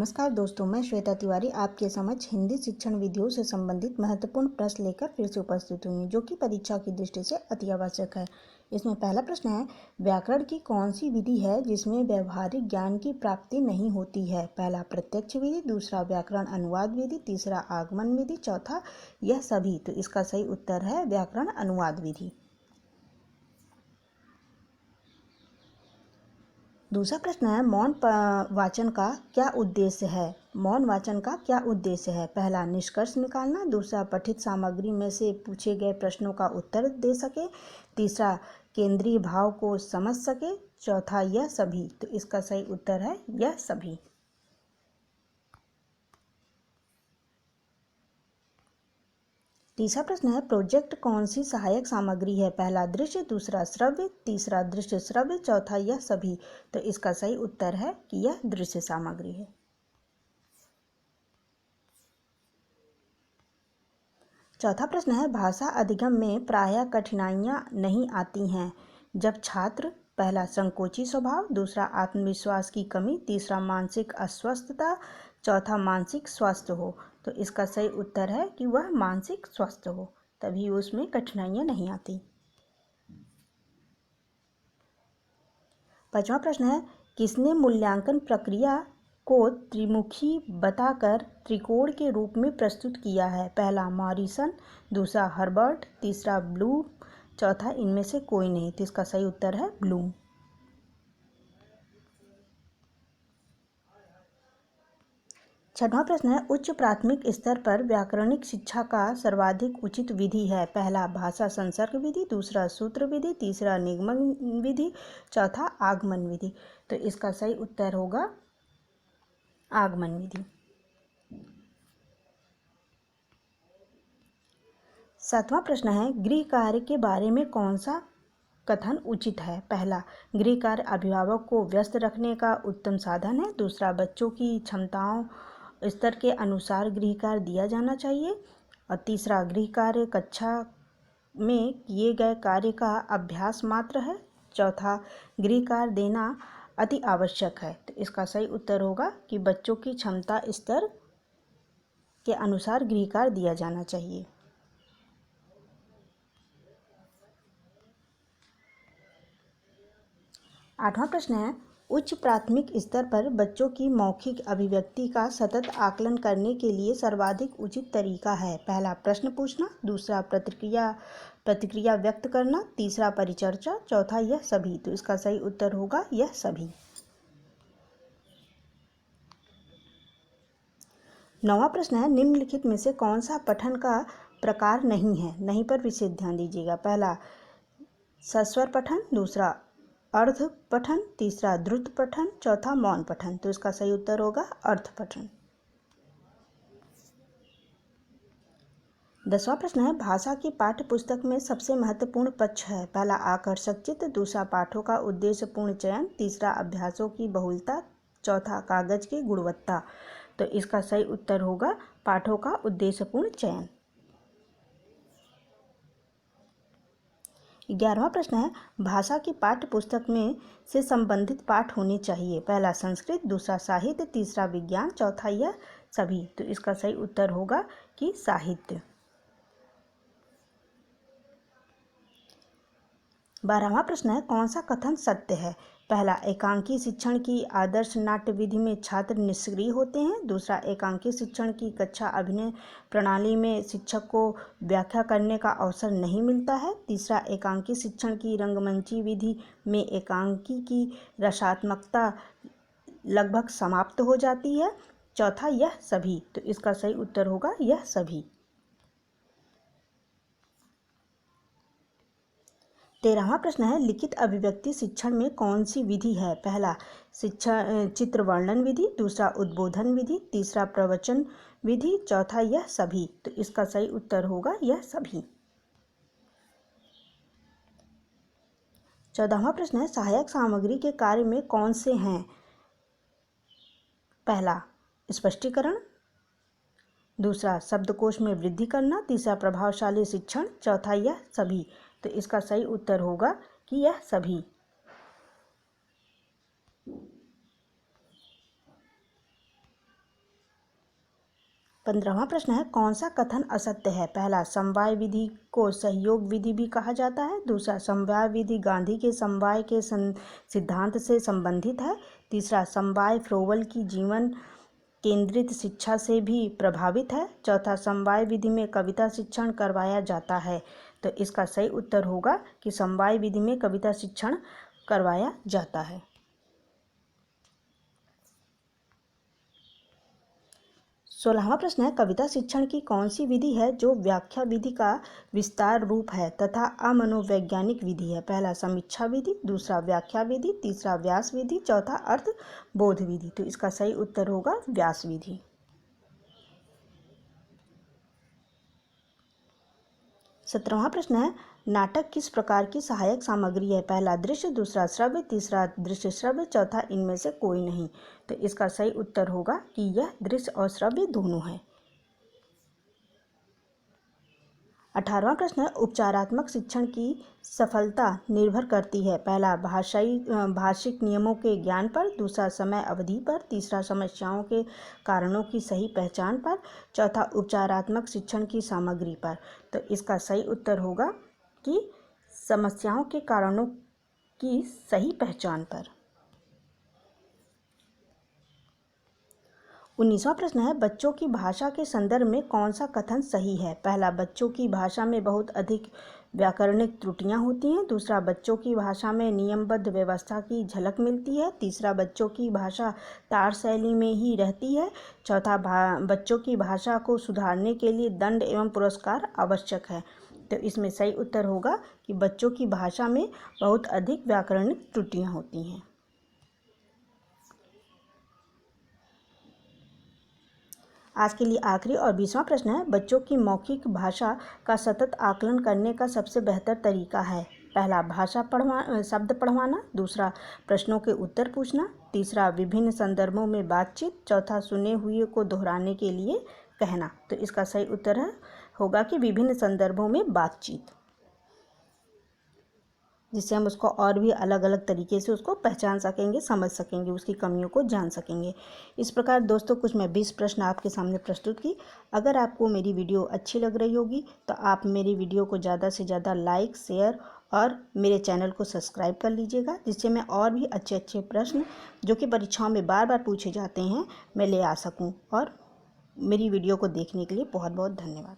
नमस्कार दोस्तों, मैं श्वेता तिवारी आपके समक्ष हिंदी शिक्षण विधियों से संबंधित महत्वपूर्ण प्रश्न लेकर फिर से उपस्थित हुई हूँ, जो कि परीक्षा की दृष्टि से अति आवश्यक है। इसमें पहला प्रश्न है, व्याकरण की कौन सी विधि है जिसमें व्यवहारिक ज्ञान की प्राप्ति नहीं होती है? पहला प्रत्यक्ष विधि, दूसरा व्याकरण अनुवाद विधि, तीसरा आगमन विधि, चौथा यह सभी। तो इसका सही उत्तर है व्याकरण अनुवाद विधि। दूसरा प्रश्न है, मौन वाचन का क्या उद्देश्य है? मौन वाचन का क्या उद्देश्य है? पहला निष्कर्ष निकालना, दूसरा पठित सामग्री में से पूछे गए प्रश्नों का उत्तर दे सके, तीसरा केंद्रीय भाव को समझ सके, चौथा यह सभी। तो इसका सही उत्तर है यह सभी। तीसरा प्रश्न है, प्रोजेक्ट कौन सी सहायक सामग्री है? पहला दृश्य, दूसरा श्रव्य, तीसरा दृश्य श्रव्य, चौथा यह सभी। तो इसका सही उत्तर है कि यह दृश्य सामग्री है। चौथा प्रश्न है, भाषा अधिगम में प्रायः कठिनाइयाँ नहीं आती हैं जब छात्र पहला संकोची स्वभाव, दूसरा आत्मविश्वास की कमी, तीसरा मानसिक अस्वस्थता, चौथा मानसिक स्वास्थ्य हो। तो इसका सही उत्तर है कि वह मानसिक स्वस्थ हो, तभी उसमें कठिनाइयाँ नहीं आती। पांचवा प्रश्न है, किसने मूल्यांकन प्रक्रिया को त्रिमुखी बताकर त्रिकोण के रूप में प्रस्तुत किया है? पहला मॉरिसन, दूसरा हर्बर्ट, तीसरा ब्लूम, चौथा इनमें से कोई नहीं। तो इसका सही उत्तर है ब्लूम। छठवां प्रश्न है, उच्च प्राथमिक स्तर पर व्याकरणिक शिक्षा का सर्वाधिक उचित विधि है? पहला भाषा संसर्ग विधि, दूसरा सूत्र विधि, तीसरा निगमन विधि, चौथा आगमन विधि। तो इसका सही उत्तर होगा आगमन विधि। सातवां प्रश्न है, गृह कार्य के बारे में कौन सा कथन उचित है? पहला गृह कार्य अभिभावक को व्यस्त रखने का उत्तम साधन है, दूसरा बच्चों की क्षमताओं स्तर के अनुसार गृह कार्य दिया जाना चाहिए, और तीसरा गृह कार्य कक्षा में किए गए कार्य का अभ्यास मात्र है, चौथा गृह कार्य देना अति आवश्यक है। तो इसका सही उत्तर होगा कि बच्चों की क्षमता स्तर के अनुसार गृह कार्य दिया जाना चाहिए। आठवां प्रश्न है, उच्च प्राथमिक स्तर पर बच्चों की मौखिक अभिव्यक्ति का सतत आकलन करने के लिए सर्वाधिक उचित तरीका है? पहला प्रश्न पूछना, दूसरा प्रतिक्रिया व्यक्त करना, तीसरा परिचर्चा, चौथा यह सभी। तो इसका सही उत्तर होगा यह सभी। नौवां प्रश्न है, निम्नलिखित में से कौन सा पठन का प्रकार नहीं है? नहीं पर विशेष ध्यान दीजिएगा। पहला सस्वर पठन, दूसरा अर्ध पठन, तीसरा द्रुत पठन, चौथा मौन पठन। तो इसका सही उत्तर होगा अर्ध पठन। 10वां प्रश्न है, भाषा की पाठ्य पुस्तक में सबसे महत्वपूर्ण पक्ष है? पहला आकर्षक चित्र, दूसरा पाठों का उद्देश्यपूर्ण चयन, तीसरा अभ्यासों की बहुलता, चौथा कागज की गुणवत्ता। तो इसका सही उत्तर होगा पाठों का उद्देश्यपूर्ण चयन। 11वां प्रश्न है, भाषा की पाठ्य पुस्तक में से संबंधित पाठ होने चाहिए? पहला संस्कृत, दूसरा साहित्य, तीसरा विज्ञान, चौथा यह सभी। तो इसका सही उत्तर होगा कि साहित्य। 12वां प्रश्न है, कौन सा कथन सत्य है? पहला एकांकी शिक्षण की आदर्श नाट्य विधि में छात्र निष्क्रिय होते हैं, दूसरा एकांकी शिक्षण की कक्षा अभिनय प्रणाली में शिक्षक को व्याख्या करने का अवसर नहीं मिलता है, तीसरा एकांकी शिक्षण की रंगमंची विधि में एकांकी की रसात्मकता लगभग समाप्त हो जाती है, चौथा यह सभी। तो इसका सही उत्तर होगा यह सभी। 13वां प्रश्न है, लिखित अभिव्यक्ति शिक्षण में कौन सी विधि है? पहला चित्र वर्णन विधि, दूसरा उद्बोधन विधि, तीसरा प्रवचन विधि, चौथा यह सभी। तो इसका सही उत्तर होगा यह सभी। 14वां प्रश्न है, सहायक सामग्री के कार्य में कौन से हैं? पहला स्पष्टीकरण, दूसरा शब्दकोश में वृद्धि करना, तीसरा प्रभावशाली शिक्षण, चौथा यह सभी। तो इसका सही उत्तर होगा कि यह सभी। 15वां प्रश्न है, कौन सा कथन असत्य है? पहला, समवाय विधि को सहयोग विधि भी कहा जाता है। दूसरा, समवाय विधि गांधी के समवाय के सिद्धांत से संबंधित है। तीसरा, समवाय फ्रोवल की जीवन केंद्रित शिक्षा से भी प्रभावित है। चौथा, समवाय विधि में कविता शिक्षण करवाया जाता है। तो इसका सही उत्तर होगा कि समवाय विधि में कविता शिक्षण करवाया जाता है। 16वां प्रश्न है, कविता शिक्षण की कौन सी विधि है जो व्याख्या विधि का विस्तार रूप है तथा अमनोवैज्ञानिक विधि है? पहला, समीक्षा विधि। दूसरा, व्याख्या विधि। तीसरा, व्यास विधि। चौथा, अर्थ बोध विधि। तो इसका सही उत्तर होगा व्यास विधि। 17वां प्रश्न है, नाटक किस प्रकार की सहायक सामग्री है? पहला, दृश्य। दूसरा, श्रव्य। तीसरा, दृश्य श्रव्य। चौथा, इनमें से कोई नहीं। तो इसका सही उत्तर होगा कि यह दृश्य और श्रव्य दोनों है। 18वां प्रश्न है, उपचारात्मक शिक्षण की सफलता निर्भर करती है। पहला, भाषिक नियमों के ज्ञान पर। दूसरा, समय अवधि पर। तीसरा, समस्याओं के कारणों की सही पहचान पर। चौथा, उपचारात्मक शिक्षण की सामग्री पर। तो इसका सही उत्तर होगा कि समस्याओं के कारणों की सही पहचान पर। 19वां प्रश्न है, बच्चों की भाषा के संदर्भ में कौन सा कथन सही है? पहला, बच्चों की भाषा में बहुत अधिक व्याकरणिक त्रुटियां होती हैं। दूसरा, बच्चों की भाषा में नियमबद्ध व्यवस्था की झलक मिलती है। तीसरा, बच्चों की भाषा तार शैली में ही रहती है। चौथा, बच्चों की भाषा को सुधारने के लिए दंड एवं पुरस्कार आवश्यक है। तो इसमें सही उत्तर होगा कि बच्चों की भाषा में बहुत अधिक व्याकरणिक त्रुटियां होती हैं। आज के लिए आखिरी और 20वां प्रश्न है, बच्चों की मौखिक भाषा का सतत आकलन करने का सबसे बेहतर तरीका है? पहला, शब्द पढ़वाना। दूसरा, प्रश्नों के उत्तर पूछना। तीसरा, विभिन्न संदर्भों में बातचीत। चौथा, सुने हुए को दोहराने के लिए कहना। तो इसका सही उत्तर होगा कि विभिन्न संदर्भों में बातचीत, जिससे हम उसको और भी अलग अलग तरीके से उसको पहचान सकेंगे, समझ सकेंगे, उसकी कमियों को जान सकेंगे। इस प्रकार दोस्तों कुछ मैं 20 प्रश्न आपके सामने प्रस्तुत की। अगर आपको मेरी वीडियो अच्छी लग रही होगी तो आप मेरी वीडियो को ज़्यादा से ज़्यादा लाइक, शेयर और मेरे चैनल को सब्सक्राइब कर लीजिएगा, जिससे मैं और भी अच्छे अच्छे प्रश्न जो कि परीक्षाओं में बार बार पूछे जाते हैं मैं ले आ सकूँ। और मेरी वीडियो को देखने के लिए बहुत बहुत धन्यवाद।